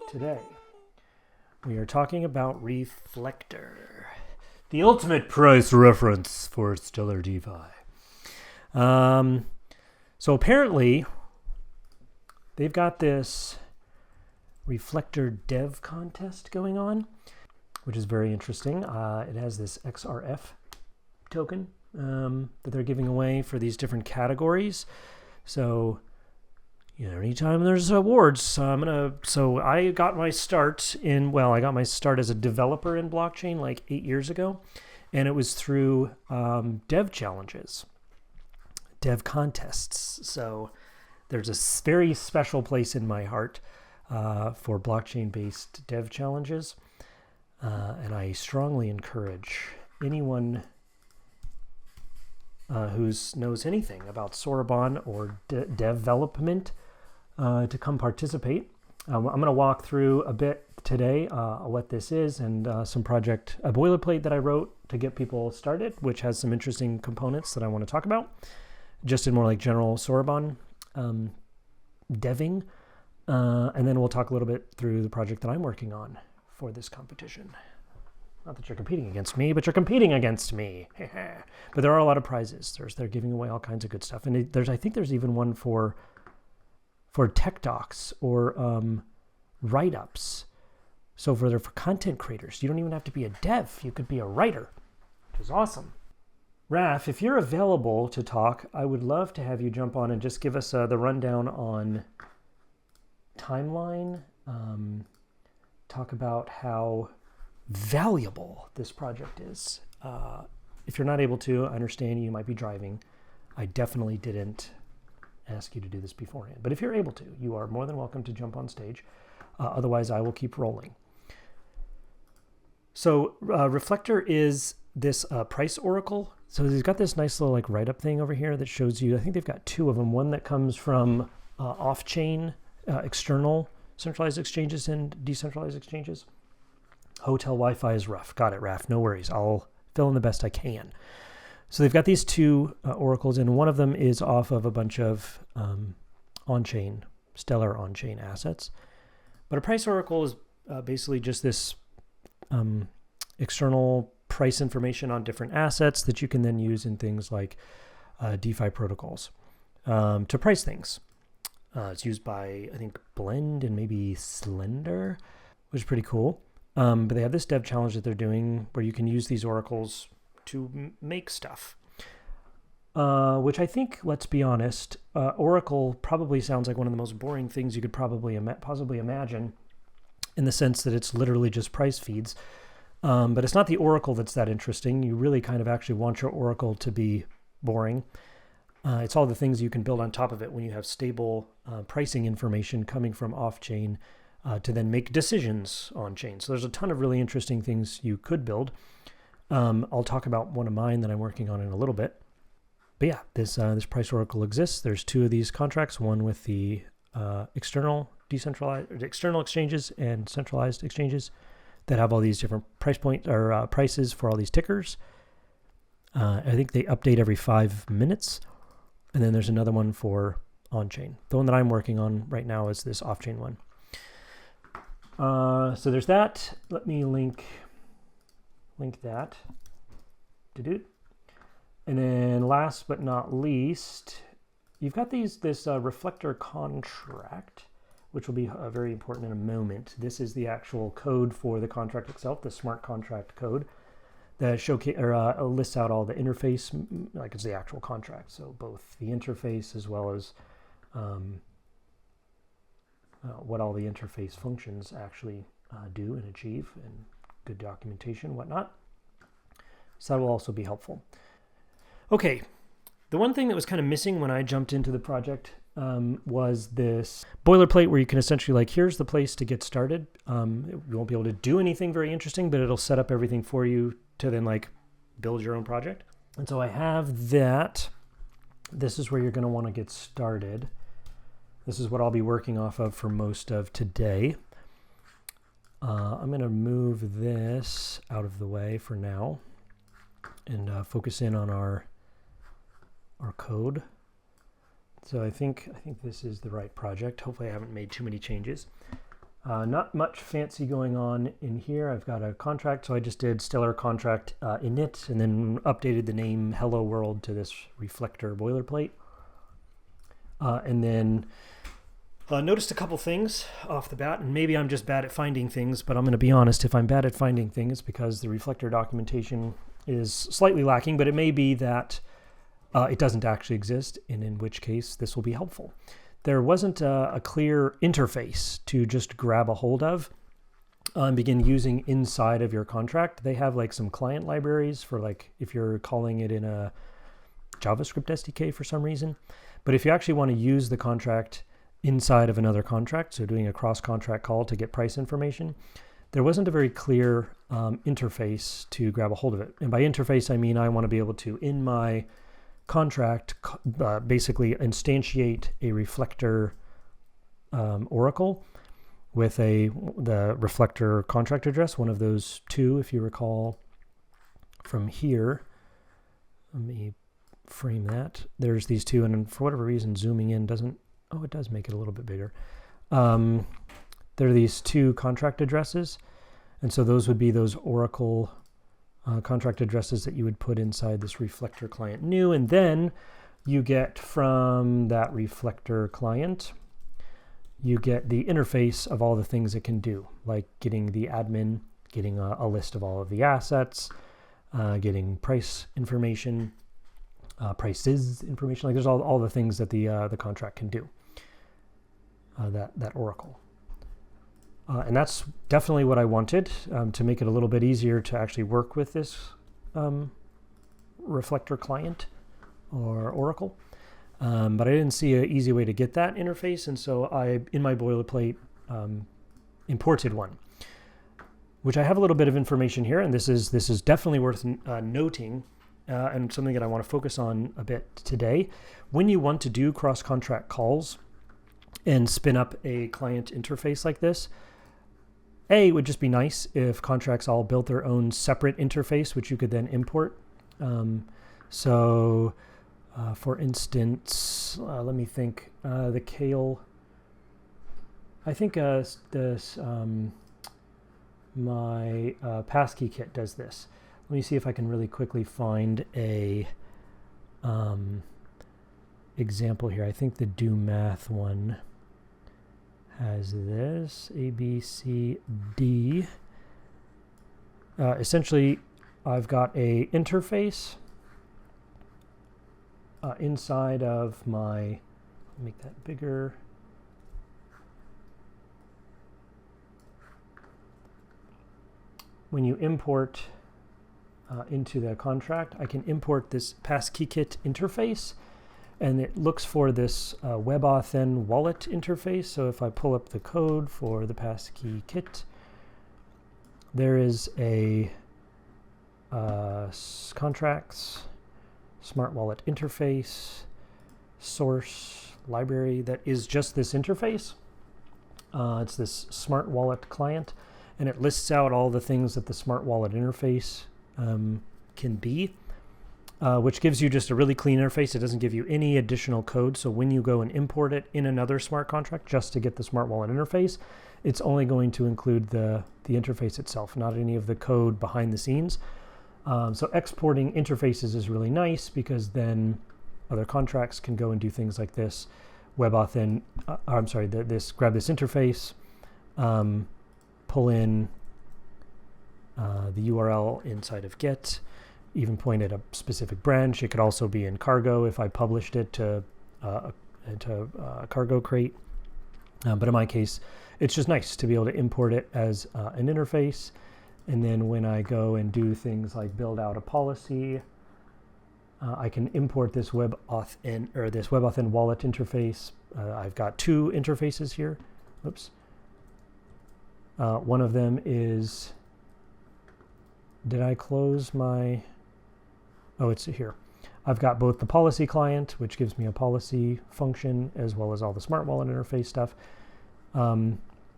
Today, we are talking about Reflector, the ultimate price reference for Stellar DeFi. So apparently, they've got this Reflector dev contest going on, which is very interesting. It has this XRF token that they're giving away for these different categories. So, anytime there's awards, so I got my start as a developer in blockchain like 8 years ago, and it was through dev challenges, dev contests. So there's a very special place in my heart for blockchain-based dev challenges, and I strongly encourage anyone who knows anything about Soroban or development to come participate. I'm going to walk through a bit today what this is and a boilerplate that I wrote to get people started, which has some interesting components that I want to talk about, just in more like general Soroban deving. And then we'll talk a little bit through the project that I'm working on for this competition. Not that you're competing against me, but you're competing against me. But there are a lot of prizes. They're giving away all kinds of good stuff. And I think there's even one for tech docs or write-ups. So for content creators, you don't even have to be a dev. You could be a writer, which is awesome. Raf, if you're available to talk, I would love to have you jump on and just give us the rundown on timeline. Talk about how valuable this project is. If you're not able to, I understand you might be driving. I definitely didn't ask you to do this beforehand. But if you're able to, you are more than welcome to jump on stage. Otherwise, I will keep rolling. So Reflector is this price oracle. So he's got this nice little write-up thing over here that shows you, I think they've got two of them. One that comes from off-chain, external centralized exchanges and decentralized exchanges. Hotel Wi-Fi is rough. Got it, Raf. No worries. I'll fill in the best I can. So they've got these two oracles, and one of them is off of a bunch of on-chain, Stellar on-chain assets. But a price oracle is basically just this external price information on different assets that you can then use in things like DeFi protocols to price things. It's used by, I think, Blend and maybe Slender, which is pretty cool. But they have this dev challenge that they're doing where you can use these oracles to make stuff, which I think, let's be honest, Oracle probably sounds like one of the most boring things you could probably possibly imagine, in the sense that it's literally just price feeds. But it's not the Oracle that's that interesting. You really kind of actually want your Oracle to be boring. It's all the things you can build on top of it when you have stable pricing information coming from off-chain to then make decisions on-chain. So there's a ton of really interesting things you could build. I'll talk about one of mine that I'm working on in a little bit. But yeah, this price oracle exists. There's two of these contracts, one with the external exchanges and centralized exchanges that have all these different prices for all these tickers. I think they update every 5 minutes. And then there's another one for on-chain. The one that I'm working on right now is this off-chain one. So there's that. Let me link that. And then last but not least, you've got this Reflector contract, which will be very important in a moment. This is the actual code for the contract itself, the smart contract code that lists out all the interface, like it's the actual contract. So both the interface as well as what all the interface functions actually do and achieve, and good documentation, whatnot. So that will also be helpful. Okay, the one thing that was kind of missing when I jumped into the project was this boilerplate where you can essentially here's the place to get started. You won't be able to do anything very interesting, but it'll set up everything for you to then build your own project. And so I have that. This is where you're going to want to get started. This is what I'll be working off of for most of today. I'm going to move this out of the way for now and focus in on our code. So I think this is the right project. Hopefully I haven't made too many changes. Not much fancy going on in here. I've got a contract, so I just did stellar contract init and then updated the name hello world to this Reflector boilerplate. And then noticed a couple things off the bat, and maybe I'm just bad at finding things, but I'm going to be honest, if I'm bad at finding things, because the Reflector documentation is slightly lacking, but it may be that it doesn't actually exist, and in which case this will be helpful. There wasn't a clear interface to just grab a hold of and begin using inside of your contract. They have like some client libraries for like if you're calling it in a JavaScript SDK for some reason. But if you actually want to use the contract inside of another contract, so doing a cross-contract call to get price information, there wasn't a very clear interface to grab a hold of it. And by interface, I mean I want to be able to, in my contract, basically instantiate a Reflector oracle with the Reflector contract address, one of those two, if you recall from here. Let me frame that. There's these two, and for whatever reason, zooming in doesn't, oh, it does make it a little bit bigger. There are these two contract addresses, and so those would be those oracle contract addresses that you would put inside this Reflector client new, and then you get from that Reflector client, you get the interface of all the things it can do, like getting the admin, getting a list of all of the assets, getting price information, prices information, like there's all the things that the contract can do, that oracle. And that's definitely what I wanted, to make it a little bit easier to actually work with this Reflector client or oracle. But I didn't see an easy way to get that interface, and so I, in my boilerplate, imported one, which I have a little bit of information here, and this is definitely worth noting, and something that I want to focus on a bit today. When you want to do cross-contract calls and spin up a client interface like this, it would just be nice if contracts all built their own separate interface, which you could then import. For instance, let me think, the kale, I think my passkey kit does this. Let me see if I can really quickly find a example here. I think the do math one has this, A, B, C, D. Essentially, I've got a interface inside of my, make that bigger. When you import into the contract, I can import this passkey-kit interface, and it looks for this WebAuthn wallet interface. So if I pull up the code for the passkey-kit, there is a contracts, smart wallet interface, source library that is just this interface. It's this smart wallet client, and it lists out all the things that the smart wallet interface can be, which gives you just a really clean interface. It doesn't give you any additional code. So when you go and import it in another smart contract just to get the smart wallet interface, it's only going to include the interface itself, not any of the code behind the scenes. So exporting interfaces is really nice, because then other contracts can go and do things like this. WebAuthn, grab this interface, pull in the URL inside of Get, even point at a specific branch. It could also be in Cargo if I published it to Cargo Crate. But in my case, it's just nice to be able to import it as an interface. And then when I go and do things like build out a policy, I can import this WebAuthn wallet interface. I've got two interfaces here. Oops. One of them is, did I close my, oh, it's here. I've got both the policy client, which gives me a policy function, as well as all the smart wallet interface stuff,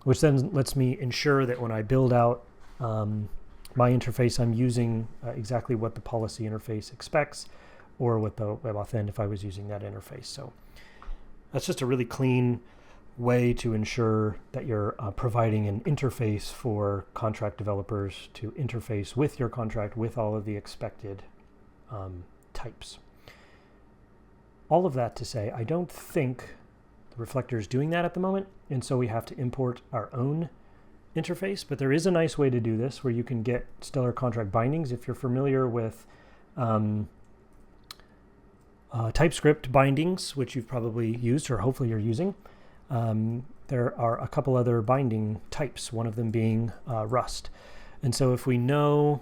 which then lets me ensure that when I build out my interface, I'm using exactly what the policy interface expects, or with the WebAuthn if I was using that interface. So that's just a really clean way to ensure that you're providing an interface for contract developers to interface with your contract with all of the expected types. All of that to say, I don't think the Reflector is doing that at the moment, and so we have to import our own interface, but there is a nice way to do this where you can get stellar contract bindings. If you're familiar with TypeScript bindings, which you've probably used or hopefully you're using, there are a couple other binding types, one of them being Rust. And so if we know,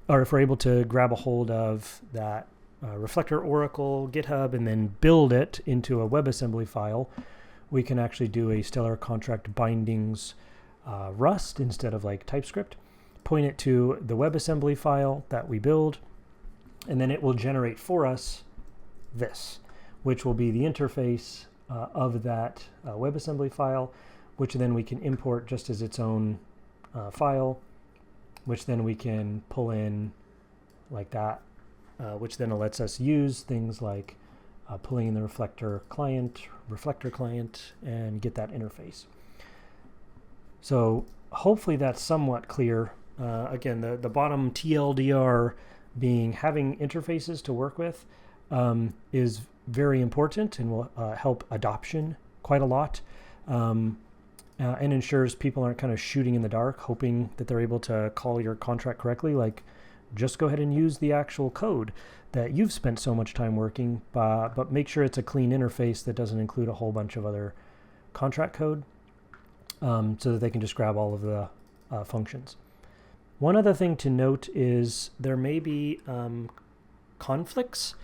or if we're able to grab a hold of that Reflector Oracle GitHub and then build it into a WebAssembly file, we can actually do a stellar contract bindings Rust instead of like TypeScript, point it to the WebAssembly file that we build, and then it will generate for us this, which will be the interface of that WebAssembly file, which then we can import just as its own file, which then we can pull in like that, which then lets us use things like pulling in the Reflector client, and get that interface. So hopefully that's somewhat clear. Again, the bottom TLDR being having interfaces to work with is very important and will help adoption quite a lot, and ensures people aren't kind of shooting in the dark hoping that they're able to call your contract correctly. Like, just go ahead and use the actual code that you've spent so much time working, but make sure it's a clean interface that doesn't include a whole bunch of other contract code, so that they can just grab all of the functions. One other thing to note is there may be conflicts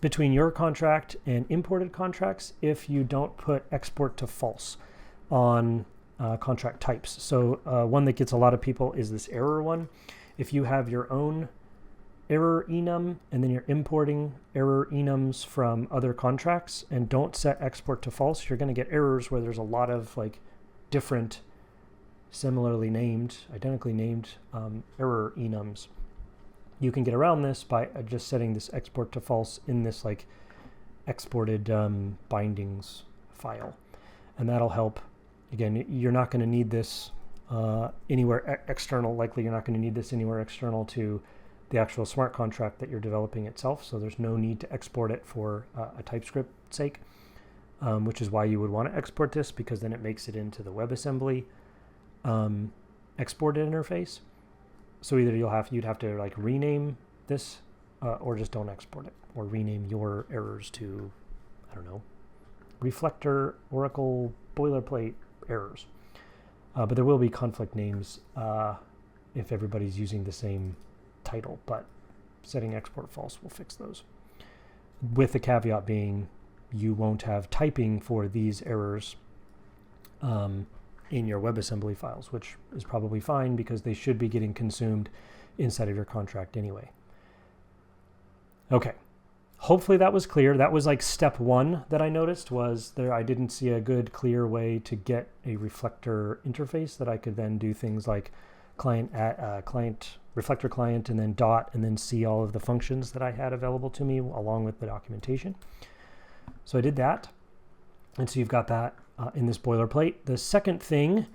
between your contract and imported contracts if you don't put export to false on contract types. So one that gets a lot of people is this error one. If you have your own error enum and then you're importing error enums from other contracts and don't set export to false, you're going to get errors where there's a lot of like different similarly named, identically named error enums. You can get around this by just setting this export to false in this like exported bindings file, and that'll help. Again, you're not going to need this anywhere external. Likely you're not going to need this anywhere external to the actual smart contract that you're developing itself, so there's no need to export it for a TypeScript sake, which is why you would want to export this, because then it makes it into the WebAssembly exported interface. So either you'd have to like rename this, or just don't export it, or rename your errors to, I don't know, Reflector Oracle Boilerplate errors. But there will be conflict names if everybody's using the same title, but setting export false will fix those. With the caveat being you won't have typing for these errors in your WebAssembly files, which is probably fine because they should be getting consumed inside of your contract anyway. Okay, hopefully that was clear. That was like step one that I noticed was there. I didn't see a good, clear way to get a Reflector interface that I could then do things like Reflector client, and then dot, and then see all of the functions that I had available to me along with the documentation. So I did that, and so you've got that in this boilerplate. The second thing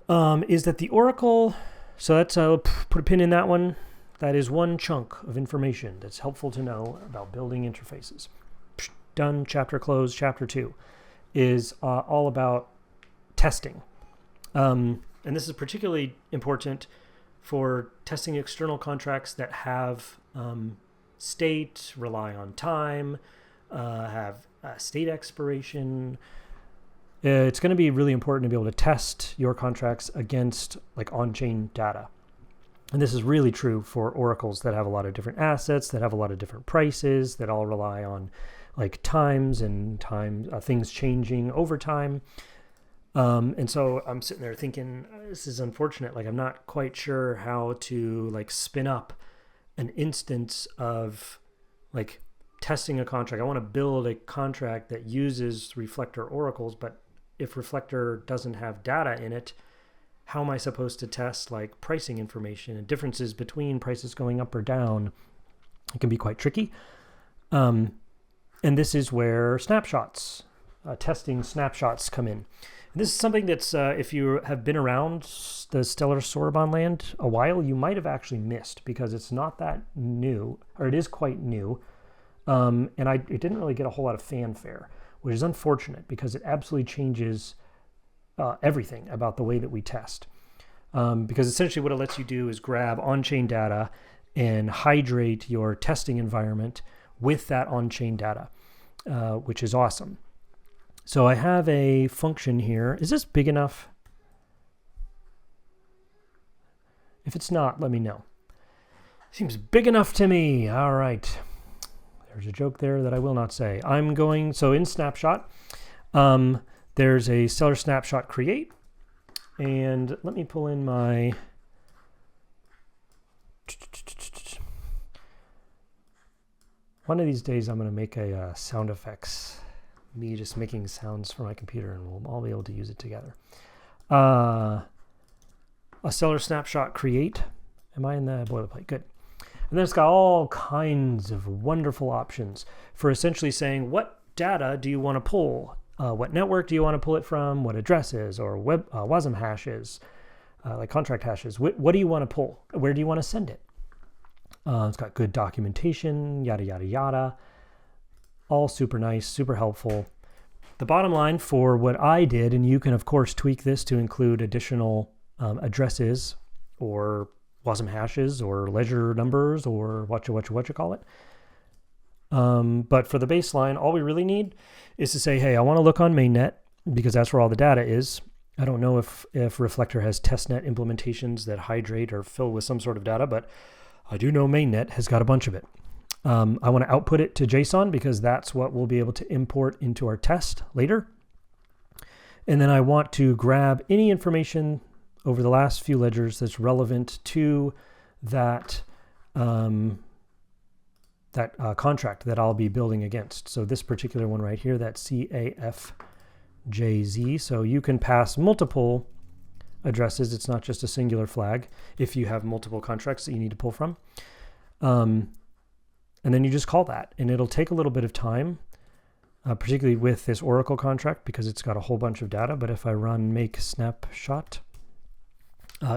is that the Oracle, so that's put a pin in that one. That is one chunk of information that's helpful to know about building interfaces. Done, chapter closed. Chapter 2 is all about testing. And this is particularly important for testing external contracts that have state, rely on time, have state expiration. It's going to be really important to be able to test your contracts against like on-chain data. And this is really true for oracles that have a lot of different assets, that have a lot of different prices, that all rely on like times and things changing over time. And so I'm sitting there thinking, this is unfortunate. Like, I'm not quite sure how to like spin up an instance of like testing a contract. I want to build a contract that uses Reflector oracles, but if Reflector doesn't have data in it, how am I supposed to test like pricing information and differences between prices going up or down? It can be quite tricky. And this is where snapshots testing snapshots come in. And this is something that's, if you have been around the stellar Soroban land a while, you might have actually missed, because it's not that new, or it is quite new. And it didn't really get a whole lot of fanfare, which is unfortunate, because it absolutely changes everything about the way that we test. Because essentially what it lets you do is grab on-chain data and hydrate your testing environment with that on-chain data, which is awesome. So I have a function here. Is this big enough? If it's not, let me know. Seems big enough to me. All right. There's a joke there that I will not say. So in Snapshot, there's a stellar snapshot create. And let me pull in my... One of these days I'm going to make a sound effects, me just making sounds for my computer, and we'll all be able to use it together. A stellar snapshot create. Am I in the boilerplate? Good. And then it's got all kinds of wonderful options for essentially saying, what data do you want to pull? What network do you want to pull it from? What addresses or WASM hashes, like contract hashes? What do you want to pull? Where do you want to send it? It's got good documentation, yada, yada, yada. All super nice, super helpful. The bottom line for what I did, and you can, of course, tweak this to include additional addresses or WASM hashes or ledger numbers or what you call it. But for the baseline, all we really need is to say, hey, I want to look on Mainnet, because that's where all the data is. I don't know if Reflector has testnet implementations that hydrate or fill with some sort of data, but I do know Mainnet has got a bunch of it. I want to output it to JSON, because that's what we'll be able to import into our test later. And then I want to grab any information over the last few ledgers that's relevant to that contract that I'll be building against. So this particular one right here, that CAFJZ. So you can pass multiple addresses. It's not just a singular flag if you have multiple contracts that you need to pull from. And then you just call that, and it'll take a little bit of time, particularly with this Oracle contract, because it's got a whole bunch of data. But if I run make snapshot,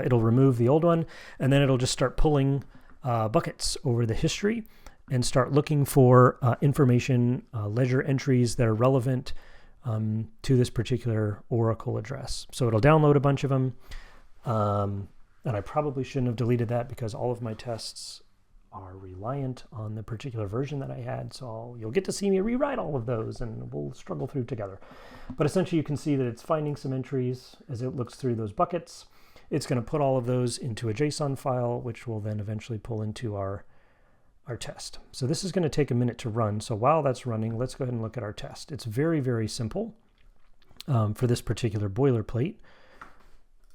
it'll remove the old one, and then it'll just start pulling buckets over the history and start looking for information, ledger entries that are relevant to this particular Oracle address. So it'll download a bunch of them. And I probably shouldn't have deleted that, because all of my tests are reliant on the particular version that I had. So you'll get to see me rewrite all of those, and we'll struggle through together. But essentially you can see that it's finding some entries as it looks through those buckets. It's going to put all of those into a JSON file, which will then eventually pull into our test. So this is going to take a minute to run. So while that's running, let's go ahead and look at our test. It's very, very simple for this particular boilerplate.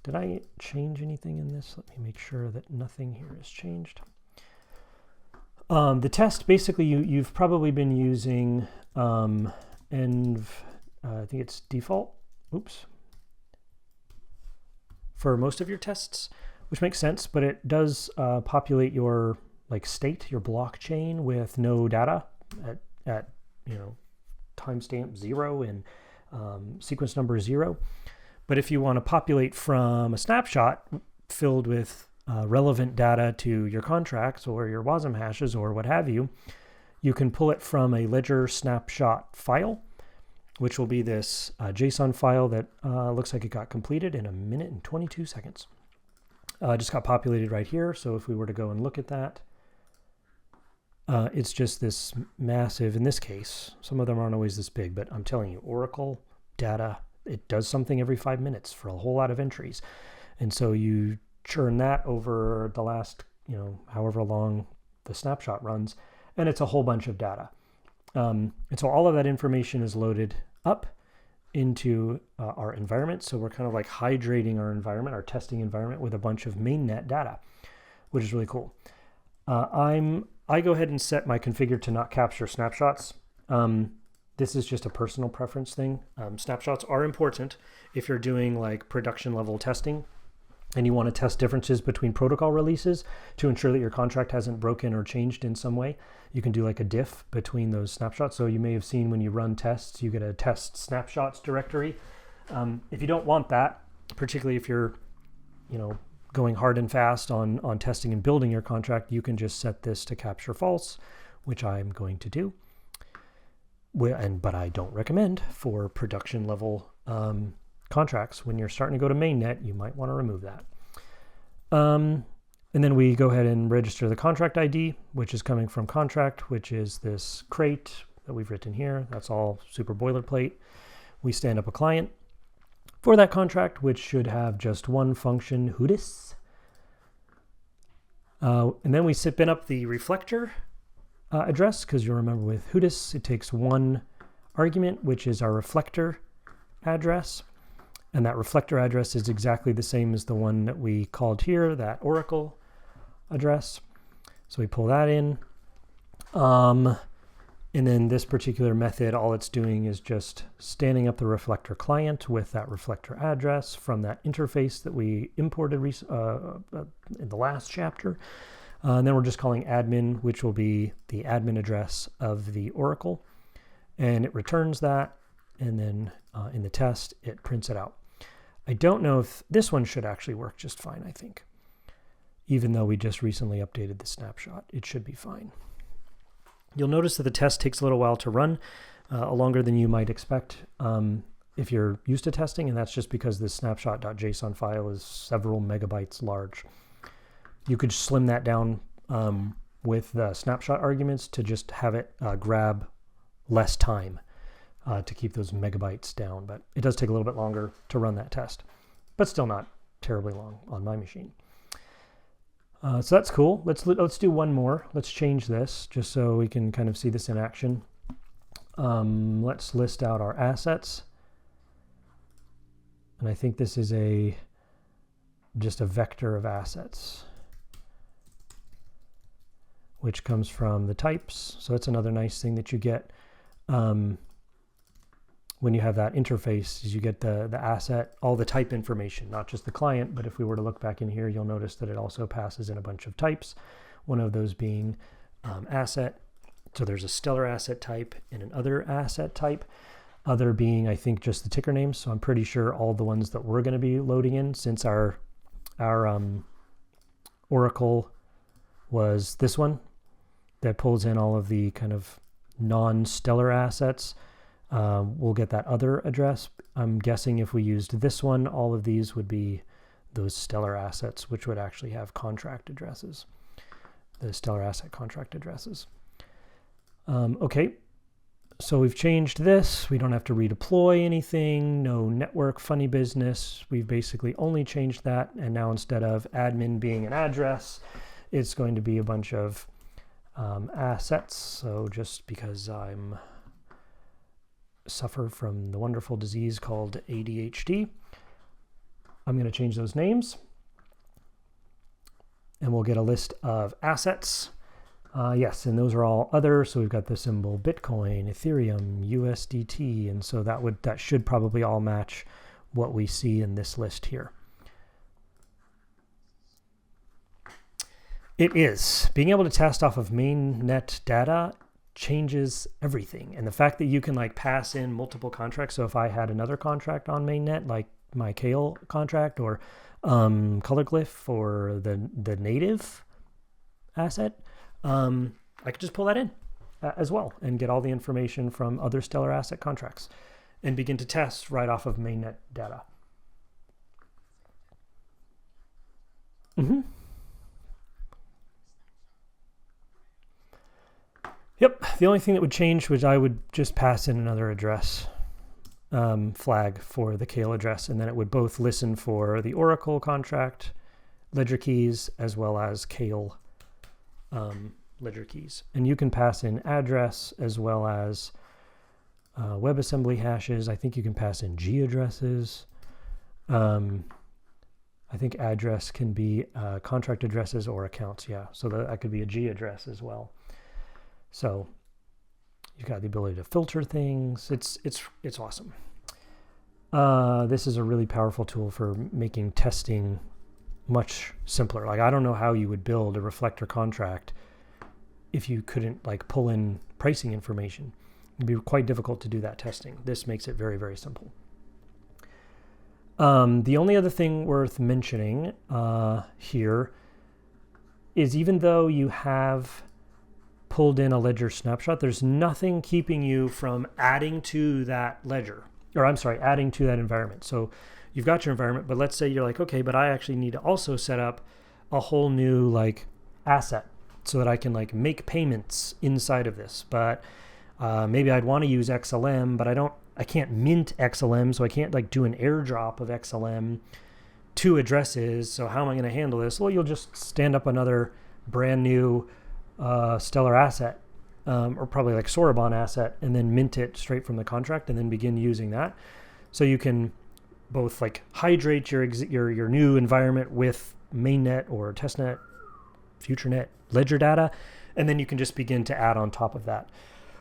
Did I change anything in this? Let me make sure that nothing here has changed. The test, basically, you've probably been using I think it's default. Oops. For most of your tests, which makes sense, but it does populate your state, your blockchain, with no data at timestamp 0 and sequence number 0. But if you want to populate from a snapshot filled with relevant data to your contracts or your WASM hashes or what have you, you can pull it from a ledger snapshot file, which will be this JSON file that looks like it got completed in 1 minute and 22 seconds. Just got populated right here. So if we were to go and look at that, it's just this massive, in this case, some of them aren't always this big, but I'm telling you, Oracle data, it does something every 5 minutes for a whole lot of entries. And so you churn that over the last, however long the snapshot runs, and it's a whole bunch of data. And so all of that information is loaded up into our environment. So we're kind of like hydrating our environment, our testing environment, with a bunch of mainnet data, which is really cool. I go ahead and set my configure to not capture snapshots. This is just a personal preference thing. Snapshots are important if you're doing like production level testing. and you want to test differences between protocol releases to ensure that your contract hasn't broken or changed in some way, you can do like a diff between those snapshots. So you may have seen when you run tests, you get a test snapshots directory. If you don't want that, particularly if you're, going hard and fast on testing and building your contract, you can just set this to capture false, which I'm going to do. But I don't recommend for production level contracts. When you're starting to go to mainnet, you might want to remove that. And then we go ahead and register the contract ID, which is coming from contract, which is this crate that we've written here. That's all super boilerplate. We stand up a client for that contract, which should have just one function, whodis. And then we spin up the reflector address, because you'll remember with whodis, it takes one argument, which is our reflector address. And that reflector address is exactly the same as the one that we called here, that Oracle address. So we pull that in. And then this particular method, all it's doing is just standing up the reflector client with that reflector address from that interface that we imported in the last chapter. And then we're just calling admin, which will be the admin address of the Oracle. And it returns that. And then in the test, it prints it out. I don't know if this one should actually work just fine, I think. Even though we just recently updated the snapshot, it should be fine. You'll notice that the test takes a little while to run, longer than you might expect if you're used to testing, and that's just because this snapshot.json file is several megabytes large. You could slim that down with the snapshot arguments to just have it grab less time to keep those megabytes down, but it does take a little bit longer to run that test, but still not terribly long on my machine. So that's cool. Let's do one more. Let's change this just so we can kind of see this in action. Let's list out our assets. And I think this is just a vector of assets, which comes from the types. So that's another nice thing that you get when you have that interface, is you get the asset, all the type information, not just the client, but if we were to look back in here, you'll notice that it also passes in a bunch of types, one of those being asset. So there's a stellar asset type and an other asset type, other being, I think, just the ticker names. So I'm pretty sure all the ones that we're going to be loading in, since our Oracle was this one that pulls in all of the kind of non-stellar assets. We'll get that other address. I'm guessing if we used this one, all of these would be those stellar assets, which would actually have contract addresses, the stellar asset contract addresses. Okay, so we've changed this. We don't have to redeploy anything, no network funny business. We've basically only changed that, and now instead of admin being an address, it's going to be a bunch of assets. So just because I'm suffer from the wonderful disease called ADHD, I'm going to change those names, and we'll get a list of assets. Yes, and those are all other. So we've got the symbol Bitcoin, Ethereum, USDT, and so that should probably all match what we see in this list here. It is. Being able to test off of mainnet data changes everything. And the fact that you can pass in multiple contracts. So if I had another contract on mainnet, like my kale contract or color glyph or the native asset, I could just pull that in as well and get all the information from other stellar asset contracts and begin to test right off of mainnet data. Yep, the only thing that would change was I would just pass in another address flag for the kale address, and then it would both listen for the Oracle contract ledger keys as well as kale ledger keys. And you can pass in address as well as WebAssembly hashes. I think you can pass in G addresses. I think address can be contract addresses or accounts, yeah. So that could be a G address as well. So you've got the ability to filter things. It's awesome. This is a really powerful tool for making testing much simpler. Like, I don't know how you would build a Reflector contract if you couldn't like pull in pricing information. It'd be quite difficult to do that testing. This makes it very, very simple. The only other thing worth mentioning here is, even though you have pulled in a ledger snapshot, there's nothing keeping you from adding to that ledger, or I'm sorry, adding to that environment. So you've got your environment, but let's say you're like, okay, but I actually need to also set up a whole new like asset so that I can like make payments inside of this. But maybe I'd want to use XLM, but I can't mint XLM, so I can't like do an airdrop of XLM to addresses. So how am I going to handle this? Well, you'll just stand up another brand new Stellar asset, or probably like Soroban asset, and then mint it straight from the contract and then begin using that. So you can both like hydrate your new environment with mainnet or testnet, futurenet ledger data, and then you can just begin to add on top of that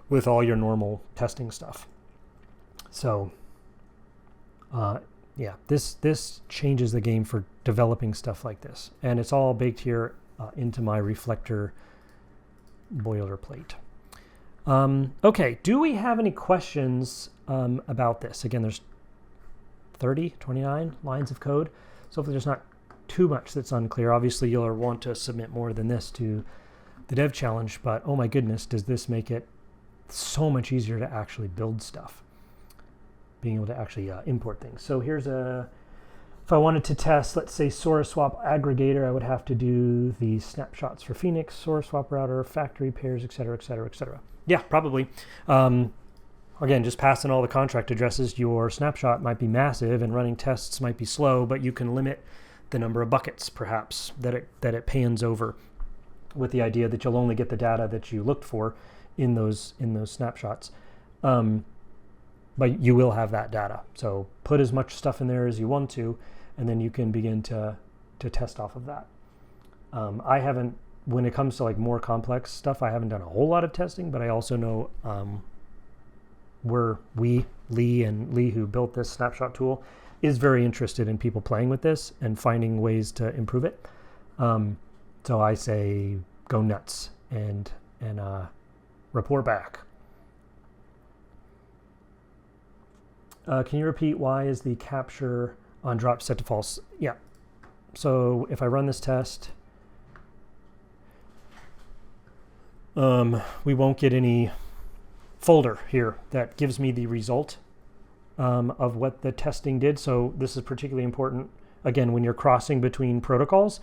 with all your normal testing stuff. So yeah, this changes the game for developing stuff like this, and it's all baked here into my Reflector boilerplate. Okay, do we have any questions about this? Again, there's 29 lines of code, so hopefully there's not too much that's unclear. Obviously, you'll want to submit more than this to the dev challenge, but oh my goodness, does this make it so much easier to actually build stuff, being able to actually import things. So here's if I wanted to test, let's say, SourceSwap aggregator, I would have to do the snapshots for Phoenix, SourceSwap router, factory pairs, et cetera, et cetera, et cetera. Yeah, probably. Again, just passing all the contract addresses, your snapshot might be massive and running tests might be slow, but you can limit the number of buckets, perhaps, that it pans over, with the idea that you'll only get the data that you looked for in those snapshots. But you will have that data. So put as much stuff in there as you want to, and then you can begin to test off of that. I haven't, when it comes to like more complex stuff, I haven't done a whole lot of testing, but I also know Lee, who built this snapshot tool, is very interested in people playing with this and finding ways to improve it. So I say go nuts and report back. Can you repeat, why is the capture on drop set to false? Yeah. So if I run this test, we won't get any folder here that gives me the result of what the testing did. So this is particularly important, again, when you're crossing between protocols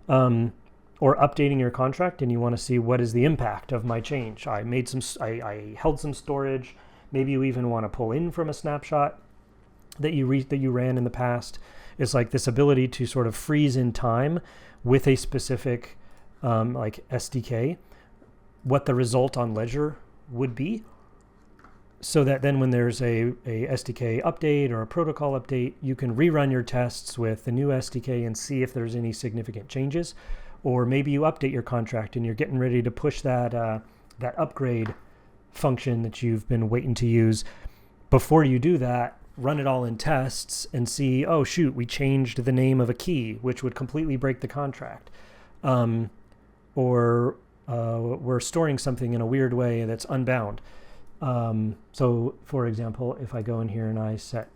or updating your contract and you want to see what is the impact of my change. I held some storage. Maybe you even want to pull in from a snapshot that you ran in the past. It's like this ability to sort of freeze in time with a specific like SDK, what the result on Ledger would be, so that then when there's a SDK update or a protocol update, you can rerun your tests with the new SDK and see if there's any significant changes. Or maybe you update your contract and you're getting ready to push that upgrade function that you've been waiting to use. Before you do that, run it all in tests and see, oh shoot, we changed the name of a key, which would completely break the contract. Or we're storing something in a weird way that's unbound. So for example, if I go in here and I set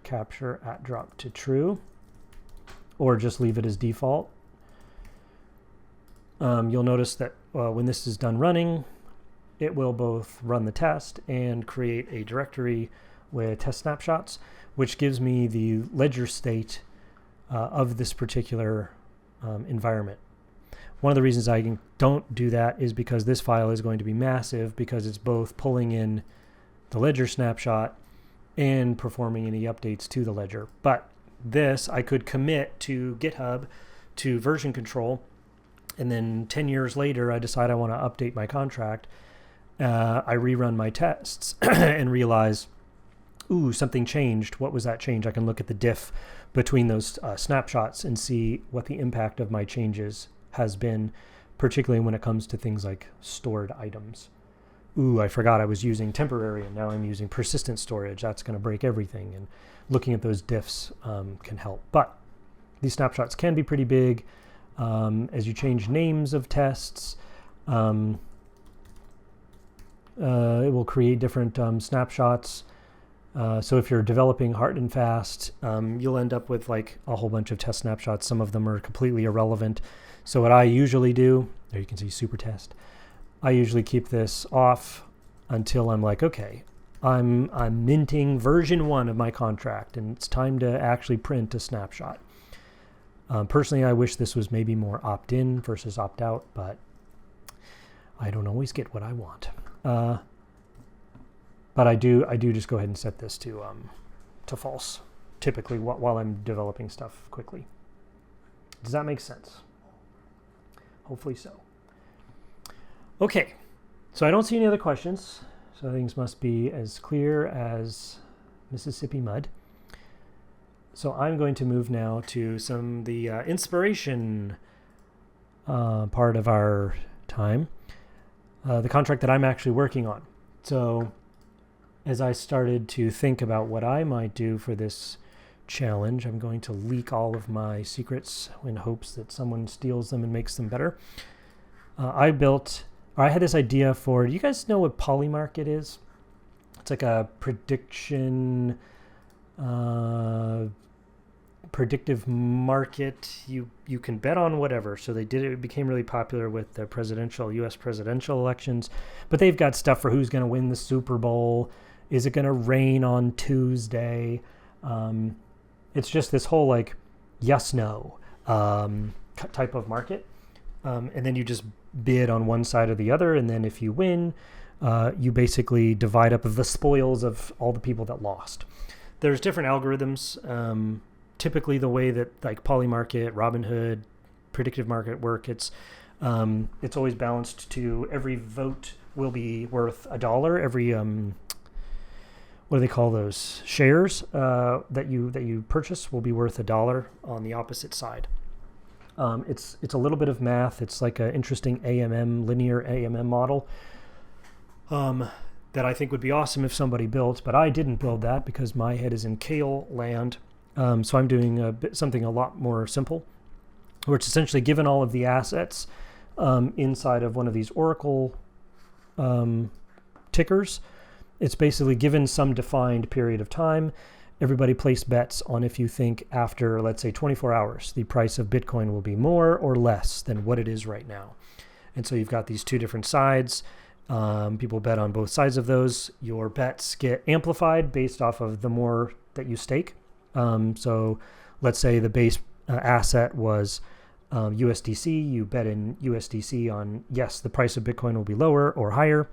capture at drop to true, or just leave it as default, you'll notice that when this is done running, it will both run the test and create a directory with test snapshots, which gives me the ledger state of this particular environment. One of the reasons I don't do that is because this file is going to be massive, because it's both pulling in the ledger snapshot and performing any updates to the ledger. But this I could commit to GitHub to version control, and then 10 years later I decide I want to update my contract. I rerun my tests and realize, ooh, something changed. What was that change? I can look at the diff between those snapshots and see what the impact of my changes has been, particularly when it comes to things like stored items. Ooh, I forgot I was using temporary and now I'm using persistent storage. That's going to break everything. And looking at those diffs can help. But these snapshots can be pretty big. As you change names of tests, it will create different snapshots. So if you're developing hard and fast, you'll end up with like a whole bunch of test snapshots. Some of them are completely irrelevant. So what I usually do, there you can see super test. I usually keep this off until I'm like, okay, I'm minting version 1 of my contract and it's time to actually print a snapshot. Personally, I wish this was maybe more opt-in versus opt-out, but I don't always get what I want. But I do just go ahead and set this to false, typically while I'm developing stuff quickly. Does that make sense? Hopefully so. Okay, so I don't see any other questions. So things must be as clear as Mississippi mud. So I'm going to move now to the inspiration part of our time, the contract that I'm actually working on. So as I started to think about what I might do for this challenge, I'm going to leak all of my secrets in hopes that someone steals them and makes them better. I had this idea for, do you guys know what Polymarket is? It's like a predictive market. You can bet on whatever. So it became really popular with the US presidential elections, but they've got stuff for who's going to win the Super Bowl. Is it going to rain on Tuesday? It's just this whole like yes, no type of market. And then you just bid on one side or the other. And then if you win, you basically divide up the spoils of all the people that lost. There's different algorithms. Typically the way that like Polymarket, Robinhood, predictive market work, it's always balanced to every vote will be worth $1. Every, what do they call those? Shares that you purchase will be worth $1 on the opposite side. It's a little bit of math. It's like an interesting linear AMM model that I think would be awesome if somebody built, but I didn't build that because my head is in kale land. So I'm doing something a lot more simple, where it's essentially given all of the assets inside of one of these Oracle tickers. It's basically given some defined period of time. Everybody place bets on if you think after, let's say, 24 hours, the price of Bitcoin will be more or less than what it is right now. And so you've got these two different sides. People bet on both sides of those. Your bets get amplified based off of the more that you stake. So let's say the base asset was USDC. You bet in USDC on, yes, the price of Bitcoin will be lower or higher.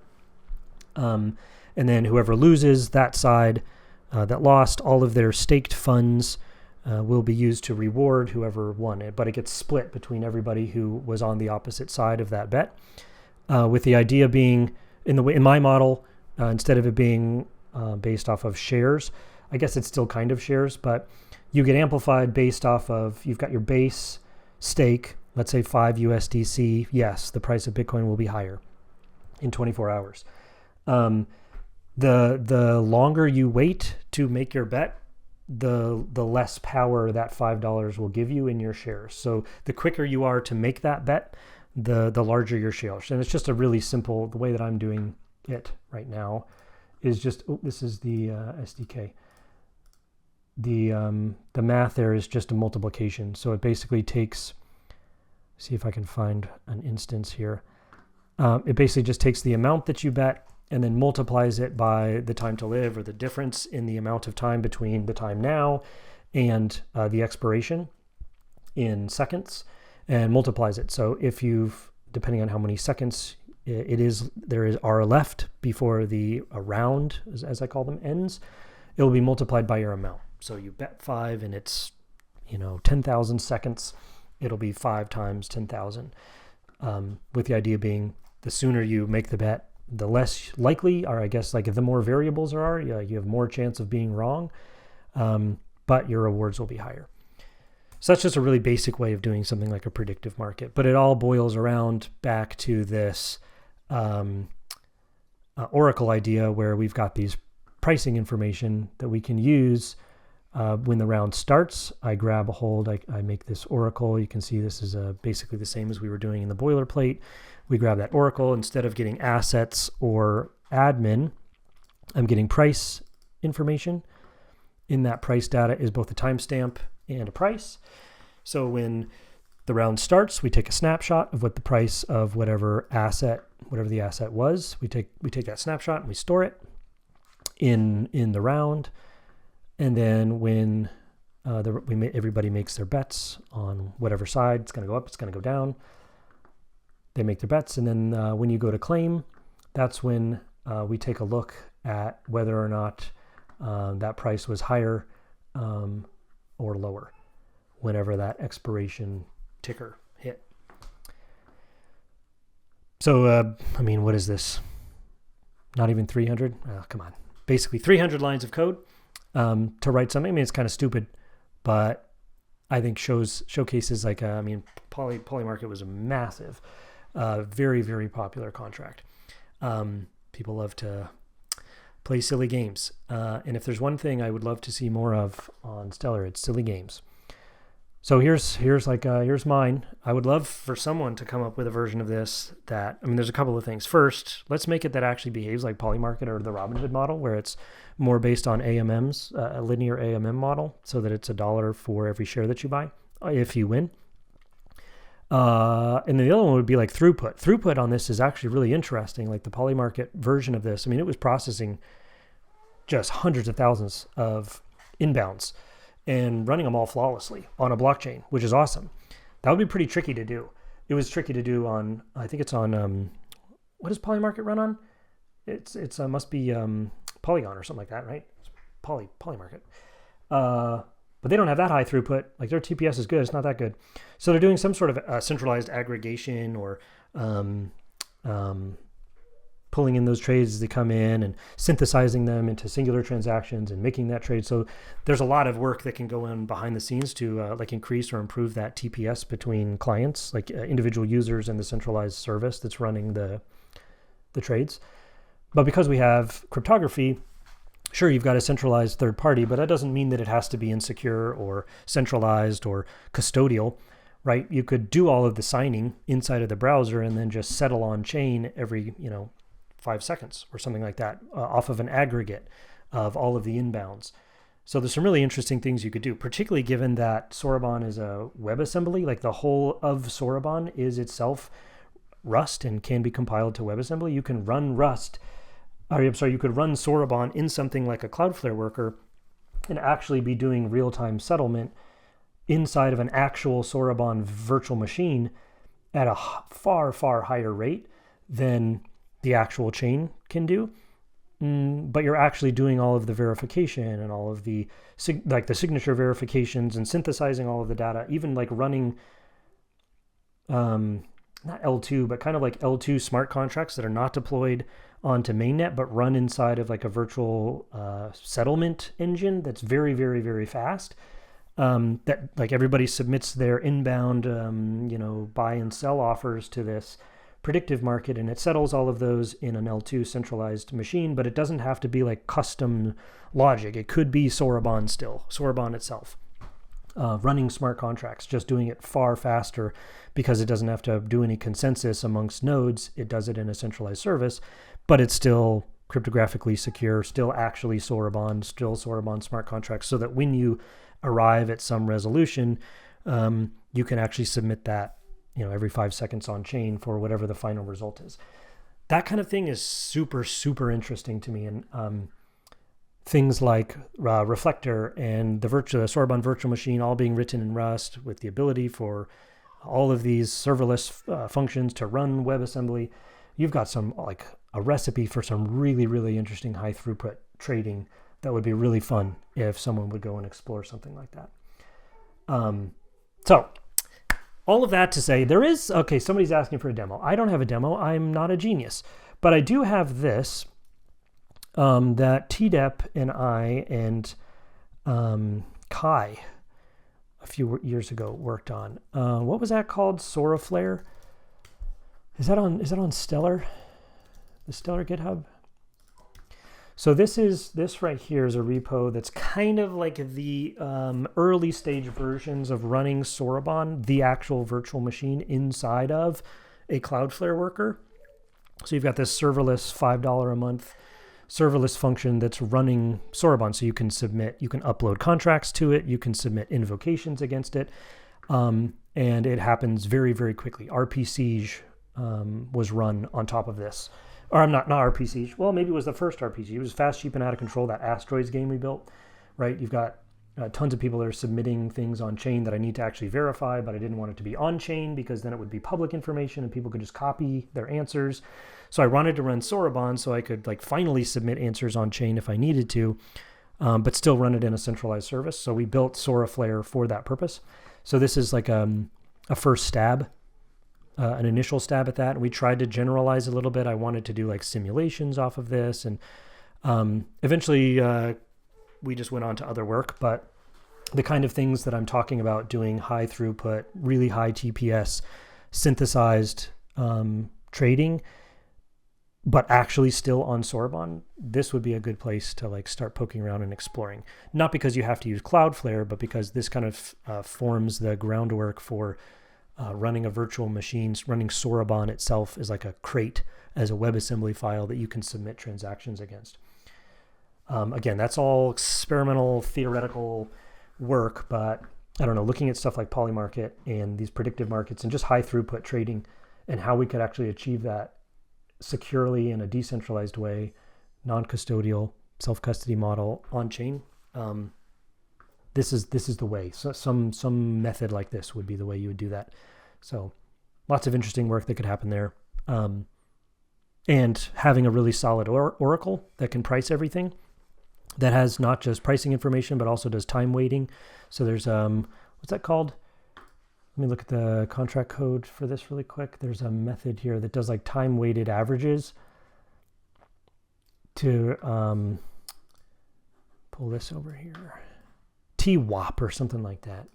And then whoever loses that side that lost, all of their staked funds will be used to reward whoever won it. But it gets split between everybody who was on the opposite side of that bet. With the idea being, in my model, instead of it being based off of shares, I guess it's still kind of shares, but you get amplified based off of, you've got your base stake, let's say 5 USDC. Yes, the price of Bitcoin will be higher in 24 hours. The longer you wait to make your bet, the less power that $5 will give you in your shares. So the quicker you are to make that bet, the larger your shares. And it's just a really simple, the way that I'm doing it right now is just, this is the SDK. The math there is just a multiplication. So it basically takes, see if I can find an instance here. It basically just takes the amount that you bet and then multiplies it by the time to live, or the difference in the amount of time between the time now and the expiration in seconds, and multiplies it. So if depending on how many seconds there are left before the round, as I call them, ends, it will be multiplied by your amount. So you bet 5 and it's 10,000 seconds, it'll be 5 times 10,000. With the idea being, the sooner you make the bet, the less likely, or I guess like the more variables there are, you have more chance of being wrong, but your rewards will be higher. So that's just a really basic way of doing something like a predictive market, but it all boils around back to this Oracle idea where we've got these pricing information that we can use When the round starts, I grab a hold, I make this oracle. You can see this is basically the same as we were doing in the boilerplate. We grab that oracle. Instead of getting assets or admin, I'm getting price information. In that price data is both a timestamp and a price. So when the round starts, we take a snapshot of what the price of whatever the asset was. We take that snapshot and we store it in the round. And then when everybody makes their bets on whatever side, it's going to go up, it's going to go down. They make their bets, and then when you go to claim, that's when we take a look at whether or not that price was higher or lower whenever that expiration ticker hit. So, what is this? Not even 300? Oh, come on. Basically 300 lines of code to write something. It's kind of stupid, but I think showcases like, Polymarket was a massive, very, very popular contract. People love to play silly games. And if there's one thing I would love to see more of on Stellar, it's silly games. So here's mine. I would love for someone to come up with a version of this there's a couple of things. First, let's make it that actually behaves like Polymarket or the Robinhood model, where it's more based on AMMs, a linear AMM model, so that it's $1 for every share that you buy if you win. And then the other one would be like throughput. Throughput on this is actually really interesting, like the Polymarket version of this. It was processing just hundreds of thousands of inbounds and running them all flawlessly on a blockchain, which is awesome. That would be pretty tricky to do. It was tricky to do on, I think it's on, what does Polymarket run on? It's must be Polygon or something like that, right? Polymarket. But they don't have that high throughput. Like their TPS is good, it's not that good. So they're doing some sort of centralized aggregation or pulling in those trades as they come in and synthesizing them into singular transactions and making that trade. So there's a lot of work that can go on behind the scenes to increase or improve that TPS between clients, like individual users and the centralized service that's running the trades. But because we have cryptography, sure, you've got a centralized third party, but that doesn't mean that it has to be insecure or centralized or custodial, right? You could do all of the signing inside of the browser and then just settle on chain every, 5 seconds or something like that off of an aggregate of all of the inbounds. So there's some really interesting things you could do, particularly given that Soroban is a WebAssembly. Like the whole of Soroban is itself Rust and can be compiled to WebAssembly. You can run you could run Soroban in something like a Cloudflare worker and actually be doing real-time settlement inside of an actual Soroban virtual machine at a far, far higher rate than the actual chain can do. But you're actually doing all of the verification and all of the the signature verifications and synthesizing all of the data, even like running not L2, but kind of like L2 smart contracts that are not deployed onto Mainnet, but run inside of like a virtual settlement engine that's very, very, very fast. That like everybody submits their inbound, buy and sell offers to this predictive market, and it settles all of those in an L2 centralized machine, but it doesn't have to be like custom logic. It could be Soroban itself. Running smart contracts, just doing it far faster because it doesn't have to do any consensus amongst nodes. It does it in a centralized service, but it's still cryptographically secure, still actually Soroban smart contracts, so that when you arrive at some resolution, you can actually submit that, every 5 seconds on chain for whatever the final result is. That kind of thing is super, super interesting to me. And things like Reflector and the Soroban virtual machine all being written in Rust with the ability for all of these serverless functions to run WebAssembly. You've got some like a recipe for some really, really interesting high throughput trading that would be really fun if someone would go and explore something like that. So all of that to say, somebody's asking for a demo. I don't have a demo. I'm not a genius, but I do have this that TDEP and I and Kai a few years ago worked on. What was that called? Soroflare? Is that on Stellar? The Stellar GitHub? So this right here is a repo that's kind of like the early stage versions of running Soroban, the actual virtual machine inside of a Cloudflare worker. So you've got this serverless $5 a month serverless function that's running Soroban. So you can upload contracts to it, you can submit invocations against it, and it happens very, very quickly. RP Siege was run on top of this. Or not RP Siege. Well, maybe it was the first RPG. It was Fast, Cheap, and Out of Control, that Asteroids game we built, right? You've got tons of people that are submitting things on chain that I need to actually verify, but I didn't want it to be on chain because then it would be public information and people could just copy their answers. So I wanted to run Soroban so I could like finally submit answers on chain if I needed to, but still run it in a centralized service. So we built Soraflare for that purpose. So this is like a first stab. An initial stab at that, and we tried to generalize a little bit. I wanted to do like simulations off of this, and eventually we just went on to other work. But the kind of things that I'm talking about, doing high throughput, really high TPS, synthesized trading, but actually still on Soroban, this would be a good place to like start poking around and exploring. Not because you have to use Cloudflare, but because this kind of forms the groundwork for running a virtual machine. Running Soroban itself is like a crate as a WebAssembly file that you can submit transactions against. Again, that's all experimental, theoretical work, but I don't know, looking at stuff like Polymarket and these predictive markets and just high throughput trading and how we could actually achieve that securely in a decentralized way, non-custodial, self-custody model on chain. This is the way. So some method like this would be the way you would do that. So lots of interesting work that could happen there. And having a really solid oracle that can price everything, that has not just pricing information, but also does time weighting. So there's, what's that called? Let me look at the contract code for this really quick. There's a method here that does like time weighted averages to pull this over here. TWAP or something like that.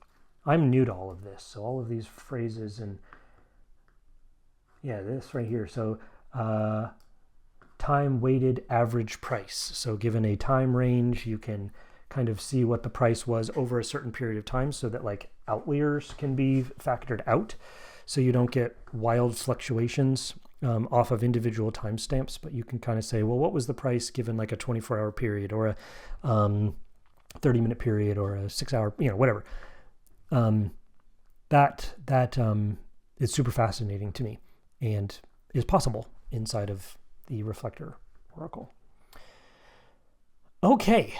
I'm new to all of this, so all of these phrases and yeah, this right here. So time weighted average price. So given a time range, you can kind of see what the price was over a certain period of time so that like outliers can be factored out. So you don't get wild fluctuations off of individual timestamps, but you can kind of say, well, what was the price given like a 24-hour period or a 30-minute period or a 6-hour, whatever. That is super fascinating to me and is possible inside of the Reflector Oracle. Okay.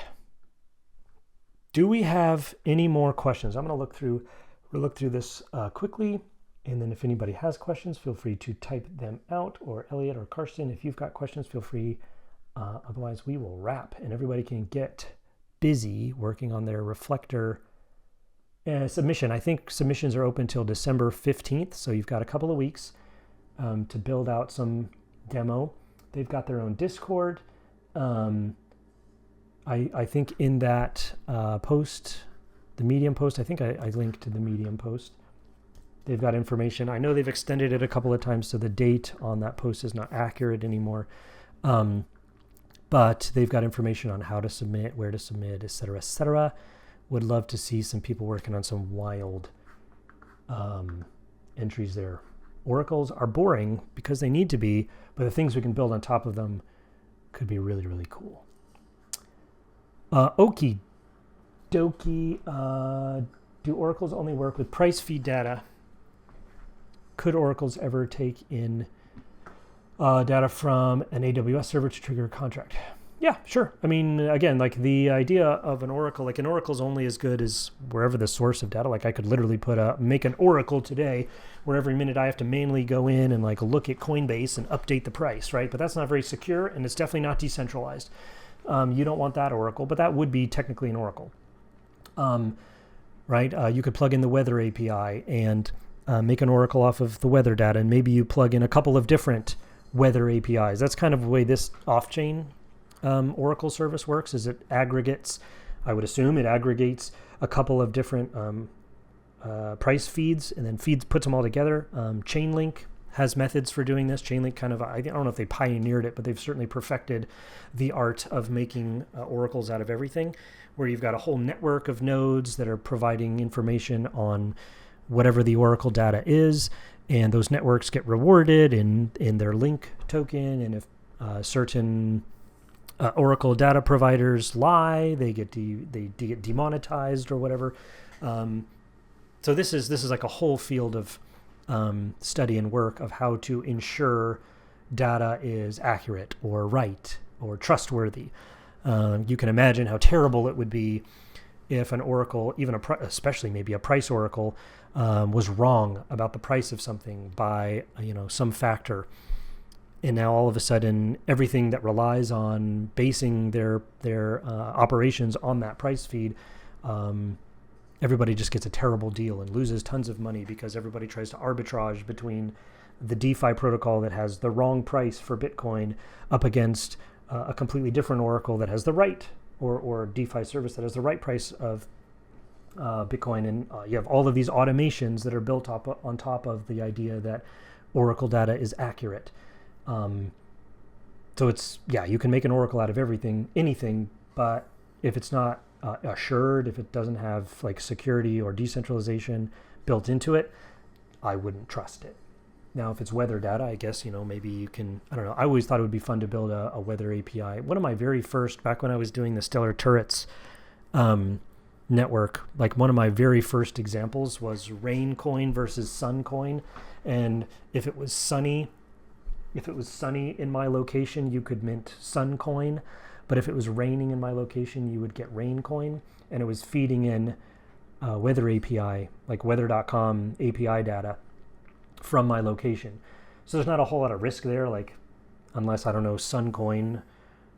Do we have any more questions? I'm going to look through this quickly, and then if anybody has questions, feel free to type them out, or Elliot or Karsten, if you've got questions, feel free. Otherwise, we will wrap, and everybody can get busy working on their Reflector submission. I think submissions are open till December 15th, so you've got a couple of weeks to build out some demo. They've got their own Discord. I think in that post, the Medium post, I think I linked to the Medium post. They've got information. I know they've extended it a couple of times, so the date on that post is not accurate anymore. But they've got information on how to submit, where to submit, et cetera, et cetera. Would love to see some people working on some wild entries there. Oracles are boring because they need to be, but the things we can build on top of them could be really, really cool. Okie dokie. Do oracles only work with price feed data? Could oracles ever take in data from an AWS server to trigger a contract? Yeah, sure. I mean, again, like the idea of an oracle, like an oracle's only as good as wherever the source of data. Like I could literally make an oracle today where every minute I have to manually go in and like look at Coinbase and update the price, right? But that's not very secure, and it's definitely not decentralized. You don't want that oracle, but that would be technically an oracle, right? You could plug in the weather API and make an oracle off of the weather data, and maybe you plug in a couple of different weather APIs. That's kind of the way this off-chain Oracle service works, is it aggregates, I would assume it aggregates a couple of different price feeds and then puts them all together. Chainlink has methods for doing this. Chainlink kind of, I don't know if they pioneered it, but they've certainly perfected the art of making oracles out of everything, where you've got a whole network of nodes that are providing information on whatever the oracle data is, and those networks get rewarded in their link token, and if certain oracle data providers lie, they get demonetized or whatever. So this is like a whole field of study and work of how to ensure data is accurate or right or trustworthy. You can imagine how terrible it would be if an oracle, even especially maybe a price oracle, was wrong about the price of something by some factor, and now all of a sudden everything that relies on basing their operations on that price feed, everybody just gets a terrible deal and loses tons of money because everybody tries to arbitrage between the DeFi protocol that has the wrong price for Bitcoin up against a completely different oracle that has the right, or DeFi service that has the right price of Bitcoin. And you have all of these automations that are built up on top of the idea that oracle data is accurate. So it's, you can make an oracle out of anything, but if it's not assured, if it doesn't have like security or decentralization built into it, I wouldn't trust it. Now, if it's weather data, I guess, maybe you can, I don't know. I always thought it would be fun to build a weather API. One of my very first, back when I was doing the Stellar Turrets network, like one of my very first examples was rain coin versus sun coin. And if it was sunny in my location, you could mint sun coin. But if it was raining in my location, you would get rain coin. And it was feeding in weather API, like weather.com API data from my location. So there's not a whole lot of risk there, like unless, I don't know, Suncoin,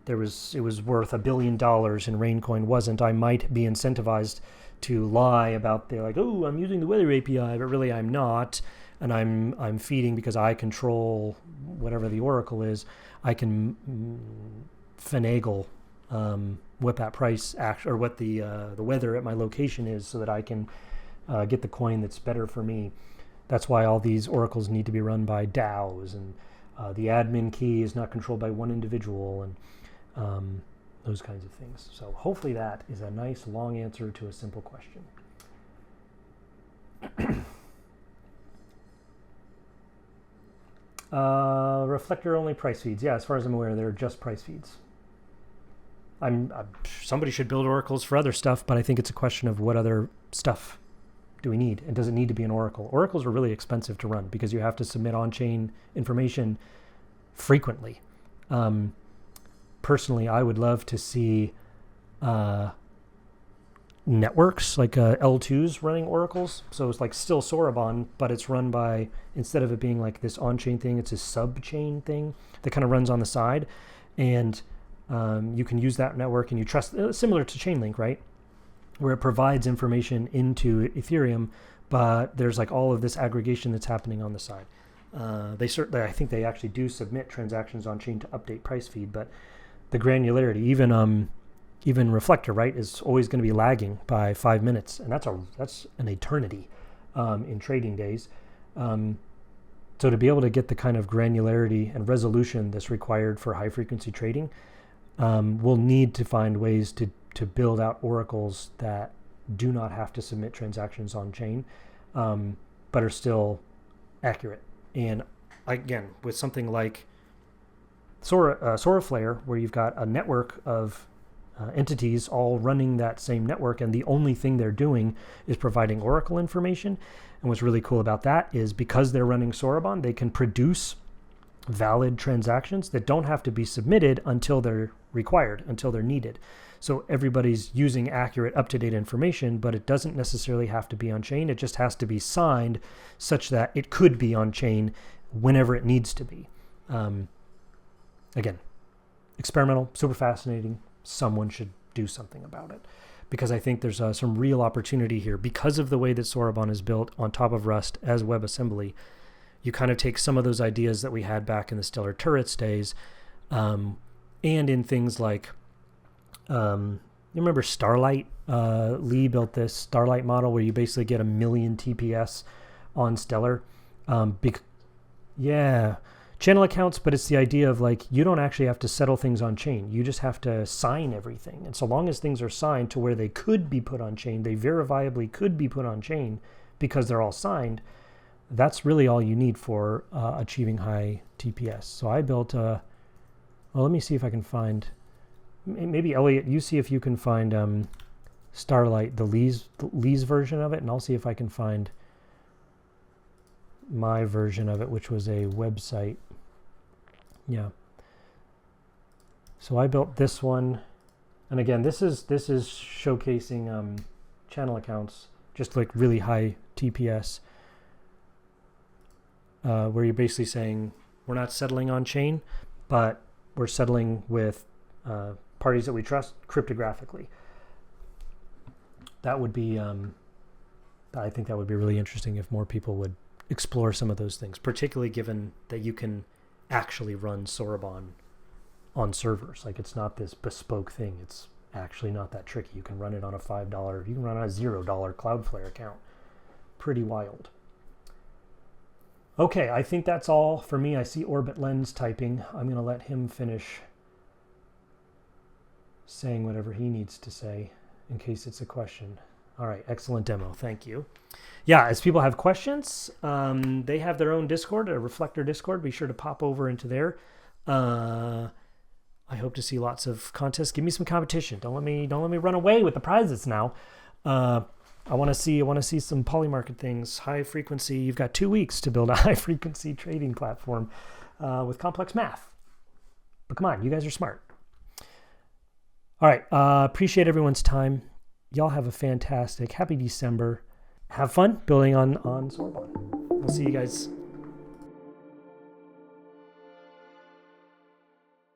it was worth $1 billion and Raincoin wasn't. I might be incentivized to lie about I'm using the weather API, but really I'm not, and I'm feeding because I control whatever the oracle is. I can finagle what that price or what the weather at my location is, so that I can get the coin that's better for me. That's why all these oracles need to be run by DAOs, and the admin key is not controlled by one individual, and those kinds of things. So hopefully that is a nice long answer to a simple question. Reflector only price feeds. Yeah, as far as I'm aware, they're just price feeds. Somebody should build oracles for other stuff, but I think it's a question of what other stuff do we need, and does it need to be an oracle? Oracles are really expensive to run because you have to submit on-chain information frequently. Personally, I would love to see networks like L2s running oracles. So it's like still Soroban, but it's run by, instead of it being like this on-chain thing, it's a sub-chain thing that kind of runs on the side. And you can use that network and you trust, similar to Chainlink, right? Where it provides information into Ethereum, but there's like all of this aggregation that's happening on the side. I think they actually do submit transactions on chain to update price feed, but the granularity, even Reflector, right, is always going to be lagging by 5 minutes, and that's an eternity in trading days. So to be able to get the kind of granularity and resolution that's required for high frequency trading, we'll need to find ways to build out oracles that do not have to submit transactions on chain, but are still accurate. And again, with something like Soraflare, where you've got a network of entities all running that same network, and the only thing they're doing is providing oracle information. And what's really cool about that is because they're running Soroban, they can produce valid transactions that don't have to be submitted until they're required, until they're needed. So everybody's using accurate, up-to-date information, but it doesn't necessarily have to be on chain. It just has to be signed such that it could be on chain whenever it needs to be. Again, experimental, super fascinating. Someone should do something about it, because I think there's some real opportunity here. Because of the way that Soroban is built on top of Rust as WebAssembly, you kind of take some of those ideas that we had back in the Stellar Turrets days, and in things like, you remember Starlight? Lee built this Starlight model where you basically get 1 million TPS on Stellar. Yeah. Channel accounts, but it's the idea of like, you don't actually have to settle things on chain. You just have to sign everything. And so long as things are signed to where they could be put on chain, they verifiably could be put on chain because they're all signed. That's really all you need for achieving high TPS. So I built a, well, let me see if I can find, maybe Elliot, you see if you can find Starlight, the Lee's version of it, and I'll see if I can find my version of it, which was a website. Yeah. So I built this one, and again, this is showcasing channel accounts, just like really high TPS, where you're basically saying we're not settling on chain, but we're settling with parties that we trust cryptographically. That would be, I think that would be really interesting if more people would explore some of those things, particularly given that you can actually run Soroban on servers. Like, it's not this bespoke thing. It's actually not that tricky. You can run it on a $5, you can run it on a $0 Cloudflare account. Pretty wild. Okay, I think that's all for me. I see Orbit Lens typing. I'm going to let him finish saying whatever he needs to say in case it's a question. All right, excellent demo. Thank you. Yeah, as people have questions, they have their own Discord, a Reflector Discord. Be sure to pop over into there. I hope to see lots of contests. Give me some competition. Don't let me run away with the prizes now. I want to see some Polymarket things. High frequency. You've got 2 weeks to build a high frequency trading platform with complex math. But come on, you guys are smart. All right. Appreciate everyone's time. Y'all have a fantastic, happy December. Have fun building on Soroban. We'll see you guys